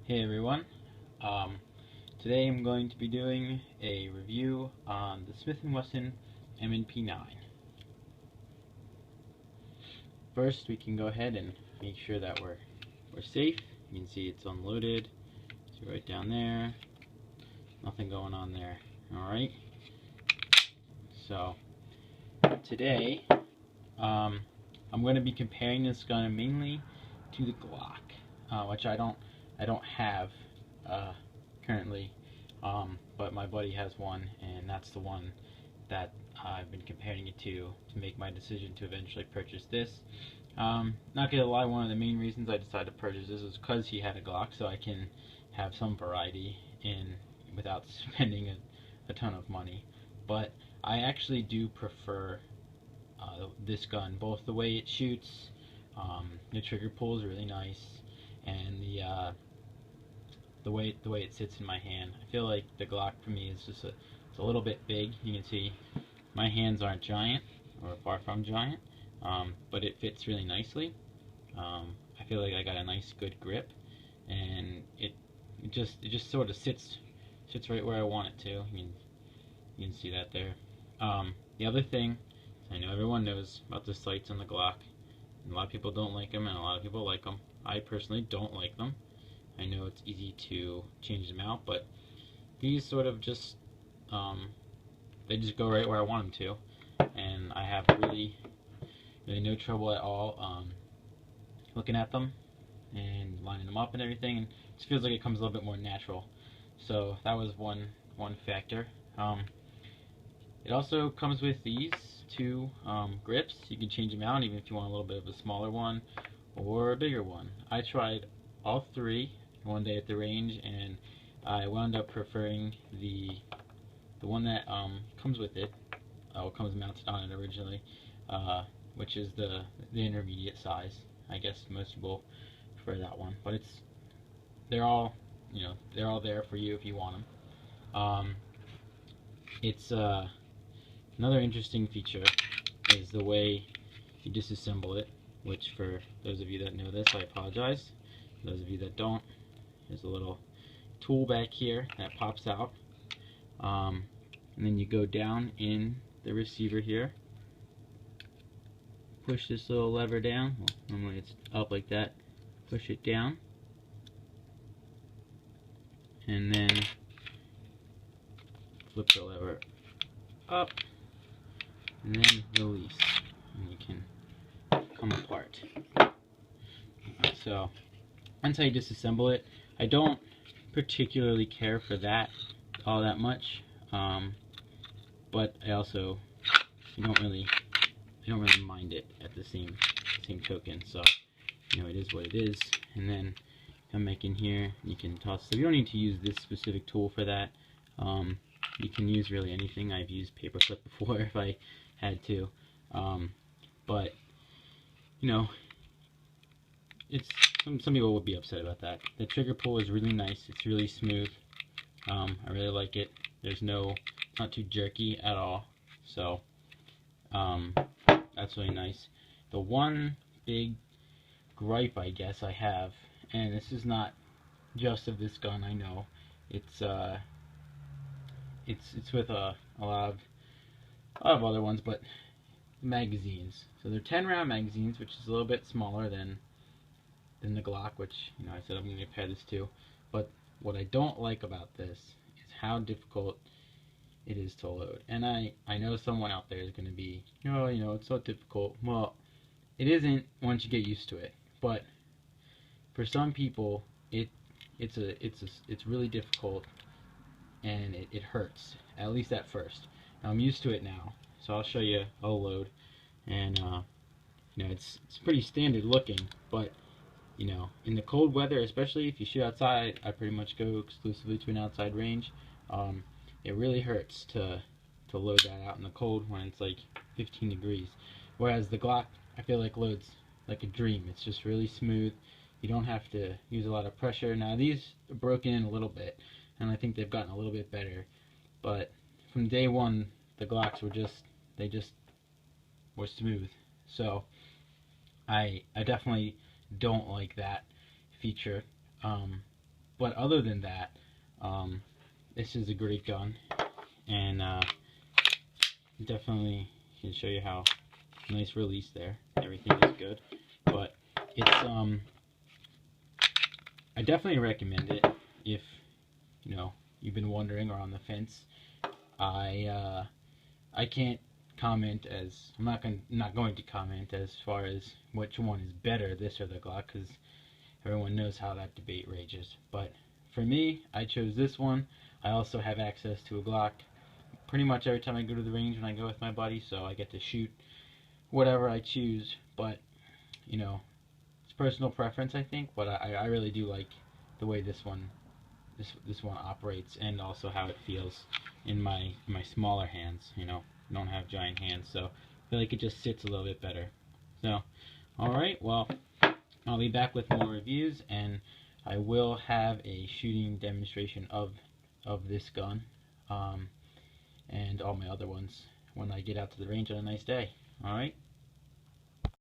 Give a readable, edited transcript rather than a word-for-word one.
Hey everyone, um, today I'm going to be doing a review on the Smith & Wesson M&P 9. First, we can go ahead and make sure that we're safe. You can see it's unloaded. See right down there. Nothing going on there. Alright, so today I'm going to be comparing this gun mainly to the Glock, which I don't have currently, but my buddy has one, and that's the one that I've been comparing it to make my decision to eventually purchase this. Not gonna lie, one of the main reasons I decided to purchase this was because he had a Glock, so I can have some variety in without spending a ton of money. But I actually do prefer this gun, both the way it shoots, the trigger pull is really nice, and the way it sits in my hand. I feel like the Glock for me is just it's a little bit big. You can see my hands aren't giant, or far from giant, but it fits really nicely. I feel like I got a nice good grip, and it just sort of sits right where I want it to. You can see that there. The other thing, I know everyone knows about the sights on the Glock. A lot of people don't like them, and a lot of people like them. I personally don't like them. I know it's easy to change them out, but these sort of just they just go right where I want them to, and I have really no trouble at all looking at them and lining them up and everything, and it just feels like it comes a little bit more natural. So that was one factor. It also comes with these two grips. You can change them out even if you want a little bit of a smaller one or a bigger one. I tried all three one day at the range, and I wound up preferring the one that comes with it, comes mounted on it originally, which is the intermediate size. I guess most people prefer that one, but they're all there for you if you want them. It's another interesting feature is the way you disassemble it, which for those of you that know this, I apologize. For those of you that don't, there's a little tool back here that pops out, and then you go down in the receiver here, push this little lever down. Well, normally it's up like that. Push it down, and then flip the lever up, and then release, and you can come apart. So once I disassemble it, I don't particularly care for that all that much, but I also don't really mind it at the same token. So it is what it is. And then come back in here, you can toss. So you don't need to use this specific tool for that. You can use really anything. I've used paperclip before if I had to, but it's some people would be upset about that. The trigger pull is really nice. It's really smooth. I really like it. There's not too jerky at all. So that's really nice. The one big gripe I guess I have, and this is not just of this gun, I know. It's with a lot of other ones, but magazines. So they're 10-round magazines, which is a little bit smaller than the Glock, which I said I'm going to compare this to. But what I don't like about this is how difficult it is to load. And I know someone out there is going to be, it's so difficult. Well, it isn't once you get used to it. But for some people, it's really difficult, and it hurts, at least at first. Now, I'm used to it now, so I'll show you. I'll load, and it's pretty standard looking, but in the cold weather, especially if you shoot outside, I pretty much go exclusively to an outside range. It really hurts to load that out in the cold when it's like 15 degrees. Whereas the Glock, I feel like loads like a dream. It's just really smooth. You don't have to use a lot of pressure. Now these are broken in a little bit, and I think they've gotten a little bit better. But from day one, the Glocks were just smooth. So I definitely don't like that feature. But other than that, this is a great gun, and definitely can show you how nice release there. Everything is good, but it's I definitely recommend it if you've been wondering or on the fence. I can't comment as I'm not going to comment as far as which one is better, this or the Glock, because everyone knows how that debate rages. But for me, I chose this one. I also have access to a Glock pretty much every time I go to the range when I go with my buddy, so I get to shoot whatever I choose. But it's personal preference, I think. But I really do like the way this one operates, and also how it feels in my smaller hands. I don't have giant hands, so I feel like it just sits a little bit better. So, alright, well, I'll be back with more reviews, and I will have a shooting demonstration of this gun, and all my other ones when I get out to the range on a nice day. Alright?